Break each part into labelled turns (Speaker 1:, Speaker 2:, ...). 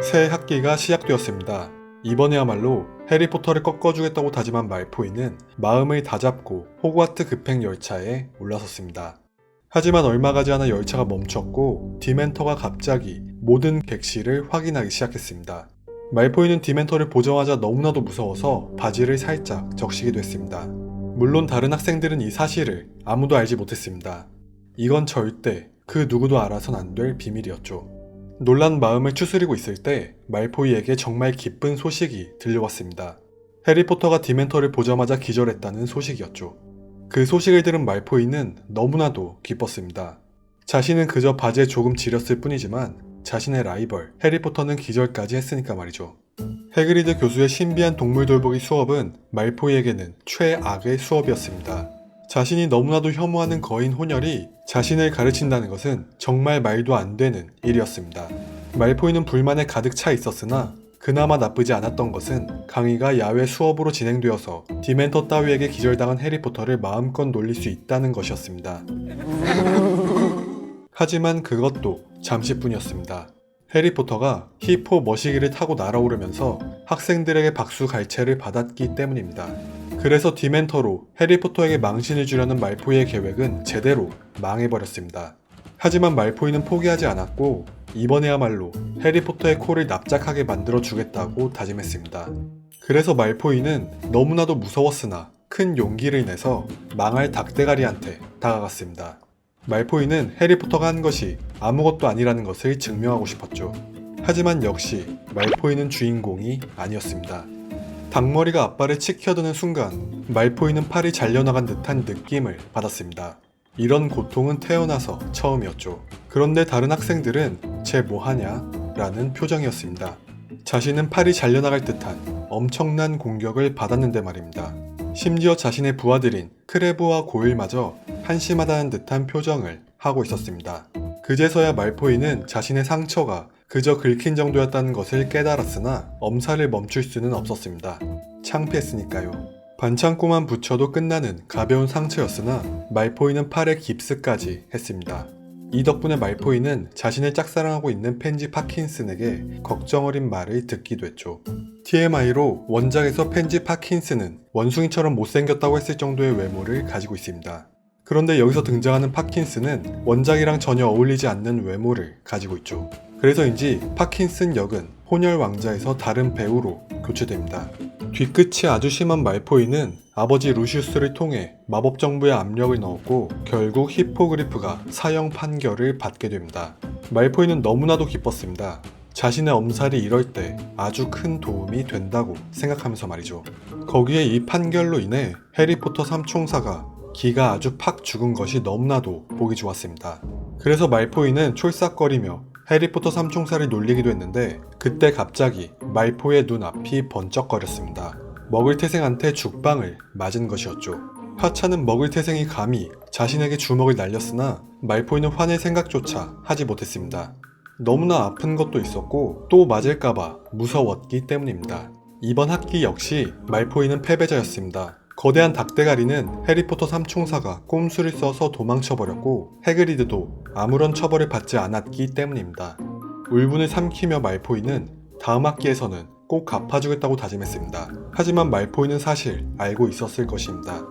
Speaker 1: 새 학기가 시작되었습니다. 이번에야말로 해리포터를 꺾어주겠다고 다짐한 말포이는 마음을 다잡고 호그와트 급행 열차에 올라섰습니다. 하지만 얼마 가지 않아 열차가 멈췄고 디멘터가 갑자기 모든 객실을 확인하기 시작했습니다. 말포이는 디멘터를 보자마자 너무나도 무서워서 바지를 살짝 적시기도 했습니다. 물론 다른 학생들은 이 사실을 아무도 알지 못했습니다. 이건 절대 그 누구도 알아선 안 될 비밀이었죠. 놀란 마음을 추스리고 있을 때 말포이에게 정말 기쁜 소식이 들려왔습니다. 해리포터가 디멘터를 보자마자 기절했다는 소식이었죠. 그 소식을 들은 말포이는 너무나도 기뻤습니다. 자신은 그저 바지에 조금 지렸을 뿐이지만 자신의 라이벌 해리포터는 기절까지 했으니까 말이죠. 해그리드 교수의 신비한 동물 돌보기 수업은 말포이에게는 최악의 수업이었습니다. 자신이 너무나도 혐오하는 거인 혼혈이 자신을 가르친다는 것은 정말 말도 안 되는 일이었습니다. 말포이는 불만에 가득 차 있었으나 그나마 나쁘지 않았던 것은 강의가 야외 수업으로 진행되어서 디멘터 따위에게 기절당한 해리포터를 마음껏 놀릴 수 있다는 것이었습니다. 하지만 그것도 잠시뿐이었습니다. 해리포터가 히포 머시기를 타고 날아오르면서 학생들에게 박수 갈채를 받았기 때문입니다. 그래서 디멘터로 해리포터에게 망신을 주려는 말포이의 계획은 제대로 망해버렸습니다. 하지만 말포이는 포기하지 않았고 이번에야말로 해리포터의 코를 납작하게 만들어 주겠다고 다짐했습니다. 그래서 말포이는 너무나도 무서웠으나 큰 용기를 내서 망할 닭대가리한테 다가갔습니다. 말포이는 해리포터가 한 것이 아무것도 아니라는 것을 증명하고 싶었죠. 하지만 역시 말포이는 주인공이 아니었습니다. 닭머리가 앞발에 치켜드는 순간 말포이는 팔이 잘려나간 듯한 느낌을 받았습니다. 이런 고통은 태어나서 처음이었죠. 그런데 다른 학생들은 쟤 뭐하냐? 라는 표정이었습니다. 자신은 팔이 잘려나갈 듯한 엄청난 공격을 받았는데 말입니다. 심지어 자신의 부하들인 크레브와 고일마저 한심하다는 듯한 표정을 하고 있었습니다. 그제서야 말포이는 자신의 상처가 그저 긁힌 정도였다는 것을 깨달았으나 엄살을 멈출 수는 없었습니다. 창피했으니까요. 반창고만 붙여도 끝나는 가벼운 상처였으나 말포이는 팔에 깁스까지 했습니다. 이 덕분에 말포이는 자신을 짝사랑하고 있는 펜지 파킨슨에게 걱정 어린 말을 듣기도 했죠. TMI로 원작에서 펜지 파킨슨은 원숭이처럼 못생겼다고 했을 정도의 외모를 가지고 있습니다. 그런데 여기서 등장하는 파킨슨은 원작이랑 전혀 어울리지 않는 외모를 가지고 있죠. 그래서인지 파킨슨 역은 혼혈 왕자에서 다른 배우로 교체됩니다. 뒤끝이 아주 심한 말포이는 아버지 루시우스를 통해 마법 정부에 압력을 넣었고 결국 히포그리프가 사형 판결을 받게 됩니다. 말포이는 너무나도 기뻤습니다. 자신의 엄살이 이럴 때 아주 큰 도움이 된다고 생각하면서 말이죠. 거기에 이 판결로 인해 해리포터 삼총사가 기가 아주 팍 죽은 것이 너무나도 보기 좋았습니다. 그래서 말포이는 촐싹거리며 해리포터 삼총사를 놀리기도 했는데 그때 갑자기 말포의 눈앞이 번쩍거렸습니다. 먹을태생한테 죽방을 맞은 것이었죠. 하찮은 먹을태생이 감히 자신에게 주먹을 날렸으나 말포이는 화낼 생각조차 하지 못했습니다. 너무나 아픈 것도 있었고 또 맞을까봐 무서웠기 때문입니다. 이번 학기 역시 말포이는 패배자였습니다. 거대한 닭대가리는 해리포터 삼총사가 꼼수를 써서 도망쳐버렸고 해그리드도 아무런 처벌을 받지 않았기 때문입니다. 울분을 삼키며 말포이는 다음 학기에서는 꼭 갚아주겠다고 다짐했습니다. 하지만 말포이는 사실 알고 있었을 것입니다.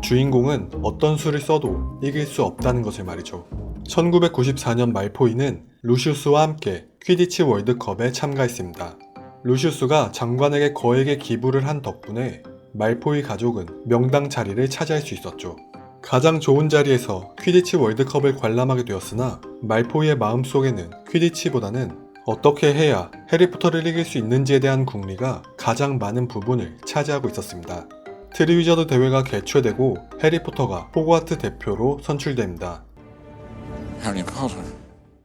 Speaker 1: 주인공은 어떤 수를 써도 이길 수 없다는 것을 말이죠. 1994년 말포이는 루시우스와 함께 퀴디치 월드컵에 참가했습니다. 루시우스가 장관에게 거액의 기부를 한 덕분에 말포이 가족은 명당 자리를 차지할 수 있었죠. 가장 좋은 자리에서 퀴디치 월드컵을 관람하게 되었으나 말포이의 마음속에는 퀴디치보다는 어떻게 해야 해리포터를 이길 수 있는지에 대한 궁리가 가장 많은 부분을 차지하고 있었습니다. 트리위저드 대회가 개최되고 해리포터가 호그와트 대표로 선출됩니다.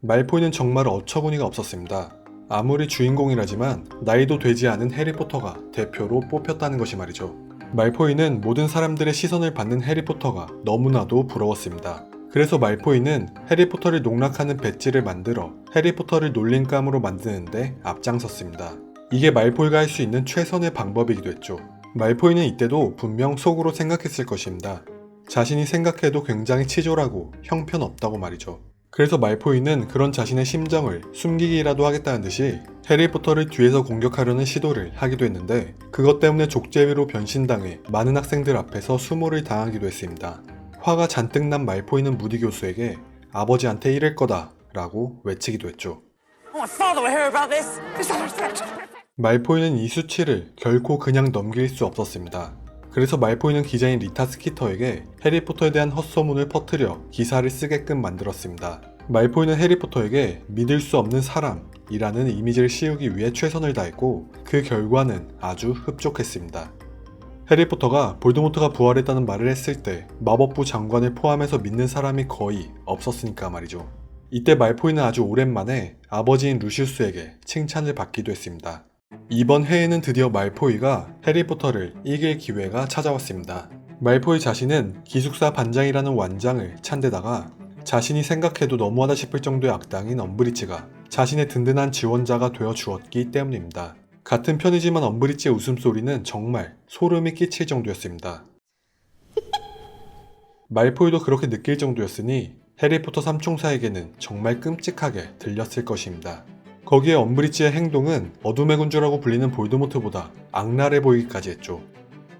Speaker 1: 말포이는 정말 어처구니가 없었습니다. 아무리 주인공이라지만 나이도 되지 않은 해리포터가 대표로 뽑혔다는 것이 말이죠. 말포이는 모든 사람들의 시선을 받는 해리포터가 너무나도 부러웠습니다. 그래서 말포이는 해리포터를 농락하는 배지를 만들어 해리포터를 놀림감으로 만드는데 앞장섰습니다. 이게 말포이가 할 수 있는 최선의 방법이기도 했죠. 말포이는 이때도 분명 속으로 생각했을 것입니다. 자신이 생각해도 굉장히 치졸하고 형편없다고 말이죠. 그래서 말포이는 그런 자신의 심정을 숨기기라도 하겠다는 듯이 해리포터를 뒤에서 공격하려는 시도를 하기도 했는데 그것 때문에 족제비로 변신당해 많은 학생들 앞에서 수모를 당하기도 했습니다. 화가 잔뜩 난 말포이는 무디 교수에게 아버지한테 이럴 거다 라고 외치기도 했죠. 말포이는 이 수치를 결코 그냥 넘길 수 없었습니다. 그래서 말포이는 기자인 리타 스키터에게 해리포터에 대한 헛소문을 퍼뜨려 기사를 쓰게끔 만들었습니다. 말포이는 해리포터에게 믿을 수 없는 사람이라는 이미지를 씌우기 위해 최선을 다했고 그 결과는 아주 흡족했습니다. 해리포터가 볼드모트가 부활했다는 말을 했을 때 마법부 장관을 포함해서 믿는 사람이 거의 없었으니까 말이죠. 이때 말포이는 아주 오랜만에 아버지인 루시우스에게 칭찬을 받기도 했습니다. 이번 해에는 드디어 말포이가 해리포터를 이길 기회가 찾아왔습니다. 말포이 자신은 기숙사 반장이라는 완장을 찬 데다가 자신이 생각해도 너무하다 싶을 정도의 악당인 엄브리치가 자신의 든든한 지원자가 되어 주었기 때문입니다. 같은 편이지만 엄브리치의 웃음소리는 정말 소름이 끼칠 정도였습니다. 말포이도 그렇게 느낄 정도였으니 해리포터 삼총사에게는 정말 끔찍하게 들렸을 것입니다. 거기에 엄브리치의 행동은 어둠의 군주라고 불리는 볼드모트보다 악랄해 보이기까지 했죠.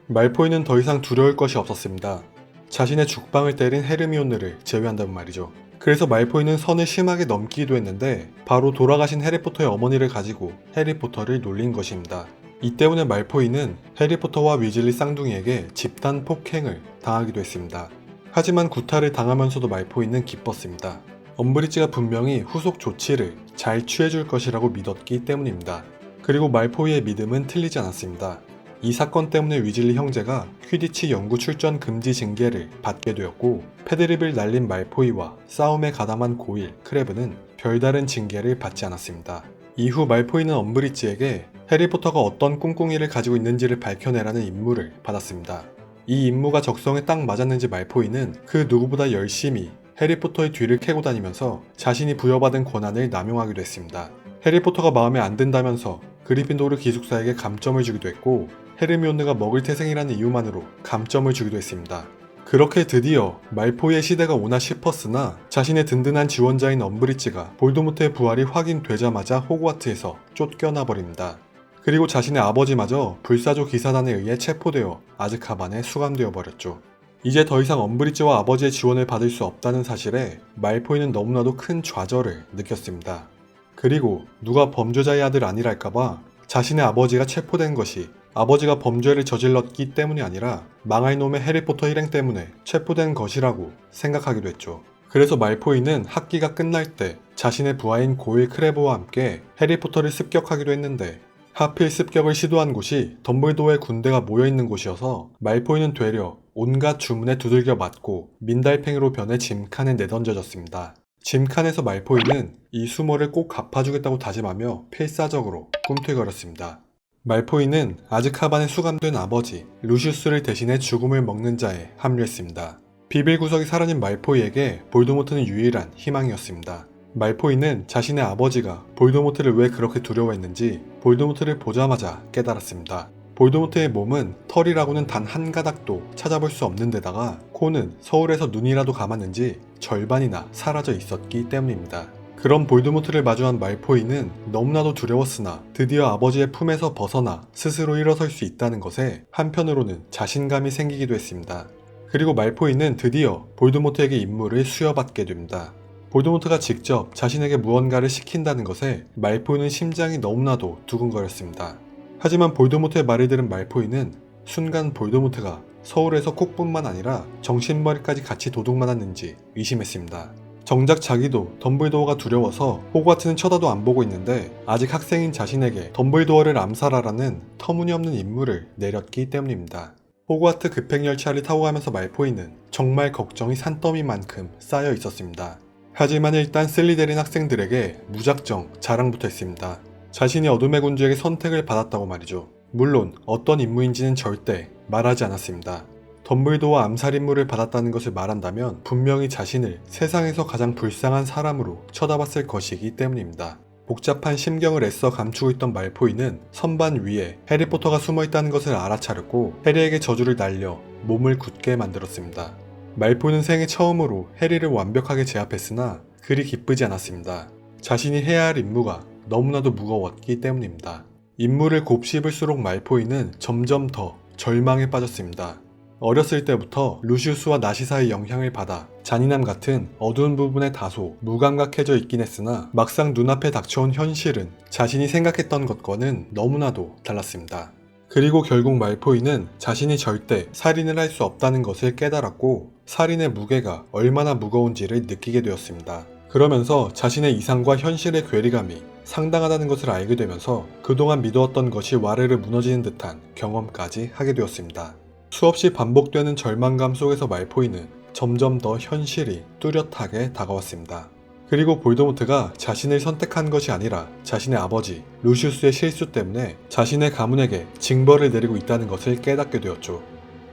Speaker 1: 말포이는 더 이상 두려울 것이 없었습니다. 자신의 죽방을 때린 헤르미온느를 제외한다면 말이죠. 그래서 말포이는 선을 심하게 넘기기도 했는데 바로 돌아가신 해리포터의 어머니를 가지고 해리포터를 놀린 것입니다. 이 때문에 말포이는 해리포터와 위즐리 쌍둥이에게 집단 폭행을 당하기도 했습니다. 하지만 구타를 당하면서도 말포이는 기뻤습니다. 엄브리치가 분명히 후속 조치를 잘 취해줄 것이라고 믿었기 때문입니다. 그리고 말포이의 믿음은 틀리지 않았습니다. 이 사건 때문에 위즐리 형제가 퀴디치 연구 출전 금지 징계를 받게 되었고 패드립을 날린 말포이와 싸움에 가담한 고일 크레브는 별다른 징계를 받지 않았습니다. 이후 말포이는 엄브리치에게 해리포터가 어떤 꿍꿍이를 가지고 있는지를 밝혀내라는 임무를 받았습니다. 이 임무가 적성에 딱 맞았는지 말포이는 그 누구보다 열심히 해리포터의 뒤를 캐고 다니면서 자신이 부여받은 권한을 남용하기도 했습니다. 해리포터가 마음에 안 든다면서 그리핀도르 기숙사에게 감점을 주기도 했고 헤르미온느가 먹을 태생이라는 이유만으로 감점을 주기도 했습니다. 그렇게 드디어 말포이의 시대가 오나 싶었으나 자신의 든든한 지원자인 엄브리치가 볼드모트의 부활이 확인되자마자 호그와트에서 쫓겨나 버립니다. 그리고 자신의 아버지마저 불사조 기사단에 의해 체포되어 아즈카반에 수감되어 버렸죠. 이제 더 이상 엄브리치와 아버지의 지원을 받을 수 없다는 사실에 말포이는 너무나도 큰 좌절을 느꼈습니다. 그리고 누가 범죄자의 아들 아니랄까봐 자신의 아버지가 체포된 것이 아버지가 범죄를 저질렀기 때문이 아니라 망할 놈의 해리포터 일행 때문에 체포된 것이라고 생각하기도 했죠. 그래서 말포이는 학기가 끝날 때 자신의 부하인 고일 크레버와 함께 해리포터를 습격하기도 했는데 하필 습격을 시도한 곳이 덤블도어의 군대가 모여있는 곳이어서 말포이는 되려 온갖 주문에 두들겨 맞고 민달팽이로 변해 짐칸에 내던져졌습니다. 짐칸에서 말포이는 이 수모를 꼭 갚아주겠다고 다짐하며 필사적으로 꿈틀거렸습니다. 말포이는 아즈카반에 수감된 아버지 루시우스를 대신해 죽음을 먹는 자에 합류했습니다. 비밀구석이 사라진 말포이에게 볼드모트는 유일한 희망이었습니다. 말포이는 자신의 아버지가 볼드모트를 왜 그렇게 두려워했는지 볼드모트를 보자마자 깨달았습니다. 볼드모트의 몸은 털이라고는 단 한 가닥도 찾아볼 수 없는 데다가 코는 서울에서 눈이라도 감았는지 절반이나 사라져 있었기 때문입니다. 그런 볼드모트를 마주한 말포이는 너무나도 두려웠으나 드디어 아버지의 품에서 벗어나 스스로 일어설 수 있다는 것에 한편으로는 자신감이 생기기도 했습니다. 그리고 말포이는 드디어 볼드모트에게 임무를 수여받게 됩니다. 볼드모트가 직접 자신에게 무언가를 시킨다는 것에 말포이는 심장이 너무나도 두근거렸습니다. 하지만 볼드모트의 말을 들은 말포이는 순간 볼드모트가 서울에서 콕뿐만 아니라 정신머리까지 같이 도둑맞았는지 의심했습니다. 정작 자기도 덤블도어가 두려워서 호그와트는 쳐다도 안 보고 있는데 아직 학생인 자신에게 덤블도어를 암살하라는 터무니없는 임무를 내렸기 때문입니다. 호그와트 급행열차를 타고 가면서 말포이는 정말 걱정이 산더미만큼 쌓여 있었습니다. 하지만 일단 슬리데린 학생들에게 무작정 자랑부터 했습니다. 자신이 어둠의 군주에게 선택을 받았다고 말이죠. 물론 어떤 임무인지는 절대 말하지 않았습니다. 덤블도어 암살 임무를 받았다는 것을 말한다면 분명히 자신을 세상에서 가장 불쌍한 사람으로 쳐다봤을 것이기 때문입니다. 복잡한 심경을 애써 감추고 있던 말포이는 선반 위에 해리포터가 숨어있다는 것을 알아차렸고 해리에게 저주를 날려 몸을 굳게 만들었습니다. 말포이는 생애 처음으로 해리를 완벽하게 제압했으나 그리 기쁘지 않았습니다. 자신이 해야 할 임무가 너무나도 무거웠기 때문입니다. 인물을 곱씹을수록 말포이는 점점 더 절망에 빠졌습니다. 어렸을 때부터 루시우스와 나시사의 영향을 받아 잔인함 같은 어두운 부분에 다소 무감각해져 있긴 했으나 막상 눈앞에 닥쳐온 현실은 자신이 생각했던 것과는 너무나도 달랐습니다. 그리고 결국 말포이는 자신이 절대 살인을 할 수 없다는 것을 깨달았고 살인의 무게가 얼마나 무거운지를 느끼게 되었습니다. 그러면서 자신의 이상과 현실의 괴리감이 상당하다는 것을 알게 되면서 그동안 믿어왔던 것이 와르르 무너지는 듯한 경험까지 하게 되었습니다. 수없이 반복되는 절망감 속에서 말포이는 점점 더 현실이 뚜렷하게 다가왔습니다. 그리고 볼드모트가 자신을 선택한 것이 아니라 자신의 아버지 루시우스의 실수 때문에 자신의 가문에게 징벌을 내리고 있다는 것을 깨닫게 되었죠.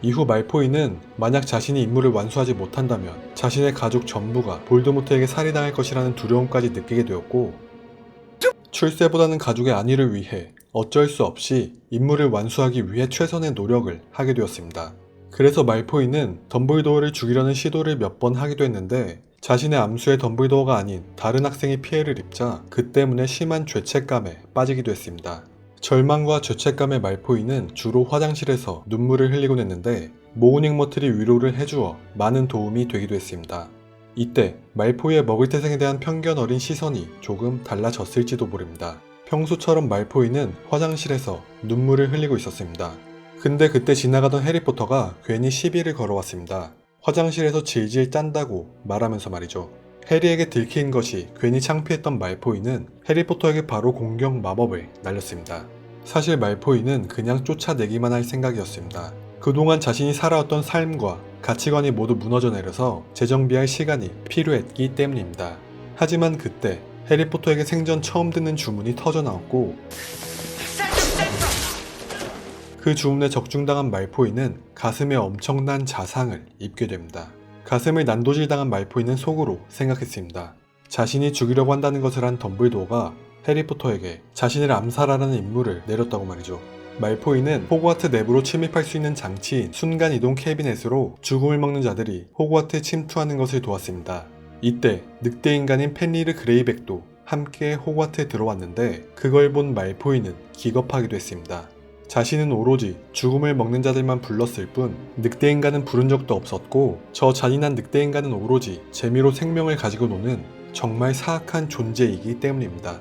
Speaker 1: 이후 말포이는 만약 자신이 임무를 완수하지 못한다면 자신의 가족 전부가 볼드모트에게 살해당할 것이라는 두려움까지 느끼게 되었고 출세보다는 가족의 안위를 위해 어쩔 수 없이 임무를 완수하기 위해 최선의 노력을 하게 되었습니다. 그래서 말포이는 덤블도어를 죽이려는 시도를 몇 번 하기도 했는데 자신의 암수에 덤블도어가 아닌 다른 학생이 피해를 입자 그 때문에 심한 죄책감에 빠지기도 했습니다. 절망과 죄책감의 말포이는 주로 화장실에서 눈물을 흘리곤 했는데 모우닝 머틀이 위로를 해주어 많은 도움이 되기도 했습니다. 이때 말포이의 먹을태생에 대한 편견 어린 시선이 조금 달라졌을지도 모릅니다. 평소처럼 말포이는 화장실에서 눈물을 흘리고 있었습니다. 근데 그때 지나가던 해리포터가 괜히 시비를 걸어왔습니다. 화장실에서 질질 짠다고 말하면서 말이죠. 해리에게 들킨 것이 괜히 창피했던 말포이는 해리포터에게 바로 공격 마법을 날렸습니다. 사실 말포이는 그냥 쫓아내기만 할 생각이었습니다. 그동안 자신이 살아왔던 삶과 가치관이 모두 무너져 내려서 재정비할 시간이 필요했기 때문입니다. 하지만 그때 해리포터에게 생전 처음 듣는 주문이 터져나왔고 그 주문에 적중당한 말포이는 가슴에 엄청난 자상을 입게 됩니다. 가슴을 난도질당한 말포이는 속으로 생각했습니다. 자신이 죽이려고 한다는 것을 한 덤블도어가 해리포터에게 자신을 암살하라는 임무를 내렸다고 말이죠. 말포이는 호그와트 내부로 침입할 수 있는 장치인 순간이동 캐비넷으로 죽음을 먹는 자들이 호그와트에 침투하는 것을 도왔습니다. 이때 늑대인간인 펜리르 그레이백도 함께 호그와트에 들어왔는데 그걸 본 말포이는 기겁하기도 했습니다. 자신은 오로지 죽음을 먹는 자들만 불렀을 뿐 늑대인간은 부른 적도 없었고 저 잔인한 늑대인간은 오로지 재미로 생명을 가지고 노는 정말 사악한 존재이기 때문입니다.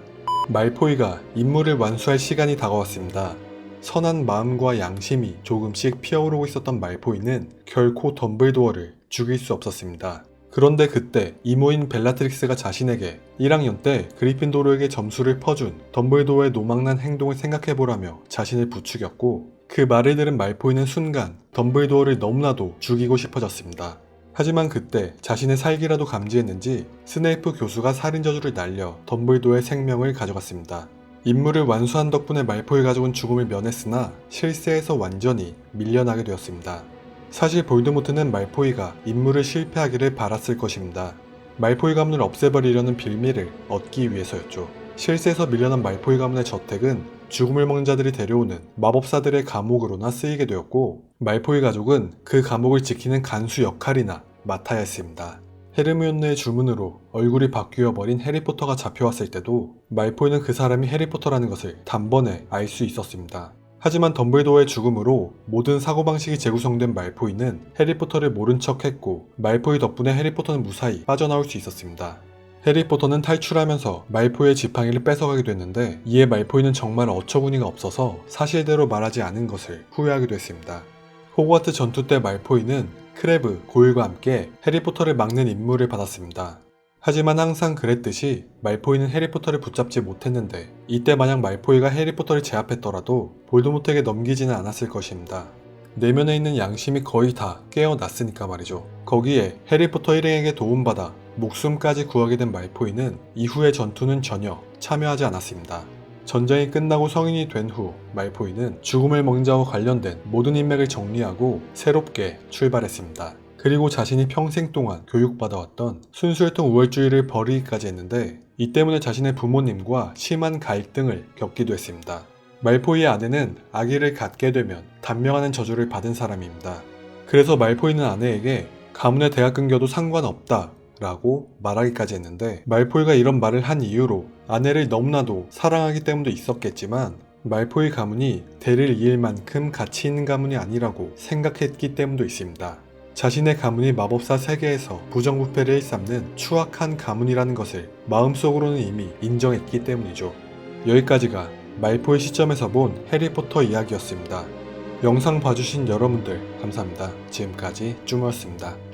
Speaker 1: 말포이가 임무를 완수할 시간이 다가왔습니다. 선한 마음과 양심이 조금씩 피어오르고 있었던 말포이는 결코 덤블도어를 죽일 수 없었습니다. 그런데 그때 이모인 벨라트릭스가 자신에게 1학년 때 그리핀도르에게 점수를 퍼준 덤블도어의 노망난 행동을 생각해보라며 자신을 부추겼고 그 말을 들은 말포이는 순간 덤블도어를 너무나도 죽이고 싶어졌습니다. 하지만 그때 자신의 살기라도 감지했는지 스네이프 교수가 살인저주를 날려 덤블도어의 생명을 가져갔습니다. 임무를 완수한 덕분에 말포이 가족은 죽음을 면했으나 실세에서 완전히 밀려나게 되었습니다. 사실 볼드모트는 말포이가 임무를 실패하기를 바랐을 것입니다. 말포이 가문을 없애버리려는 빌미를 얻기 위해서였죠. 실세에서 밀려난 말포이 가문의 저택은 죽음을 먹는 자들이 데려오는 마법사들의 감옥으로나 쓰이게 되었고 말포이 가족은 그 감옥을 지키는 간수 역할이나 맡아야 했습니다. 헤르미온느의 주문으로 얼굴이 바뀌어버린 해리포터가 잡혀왔을 때도 말포이는 그 사람이 해리포터라는 것을 단번에 알 수 있었습니다. 하지만 덤블도어의 죽음으로 모든 사고방식이 재구성된 말포이는 해리포터를 모른 척했고 말포이 덕분에 해리포터는 무사히 빠져나올 수 있었습니다. 해리포터는 탈출하면서 말포이의 지팡이를 뺏어가게 됐는데 이에 말포이는 정말 어처구니가 없어서 사실대로 말하지 않은 것을 후회하기도 했습니다. 호그와트 전투 때 말포이는 크레브, 고일과 함께 해리포터를 막는 임무를 받았습니다. 하지만 항상 그랬듯이 말포이는 해리포터를 붙잡지 못했는데 이때 만약 말포이가 해리포터를 제압했더라도 볼드모트에게 넘기지는 않았을 것입니다. 내면에 있는 양심이 거의 다 깨어났으니까 말이죠. 거기에 해리포터 일행에게 도움받아 목숨까지 구하게 된 말포이는 이후의 전투는 전혀 참여하지 않았습니다. 전쟁이 끝나고 성인이 된 후 말포이는 죽음을 먹는 자와 관련된 모든 인맥을 정리하고 새롭게 출발했습니다. 그리고 자신이 평생 동안 교육받아왔던 순수혈통 우월주의를 버리기까지 했는데 이 때문에 자신의 부모님과 심한 갈등을 겪기도 했습니다. 말포이의 아내는 아기를 갖게 되면 단명하는 저주를 받은 사람입니다. 그래서 말포이는 아내에게 가문의 대가 끊겨도 상관없다 라고 말하기까지 했는데, 말포이가 이런 말을 한 이유로 아내를 너무나도 사랑하기 때문도 있었겠지만 말포이 가문이 대를 이을 만큼 가치 있는 가문이 아니라고 생각했기 때문도 있습니다. 자신의 가문이 마법사 세계에서 부정부패를 일삼는 추악한 가문이라는 것을 마음속으로는 이미 인정했기 때문이죠. 여기까지가 말포의 시점에서 본 해리포터 이야기였습니다. 영상 봐주신 여러분들 감사합니다. 지금까지 쭈모였습니다.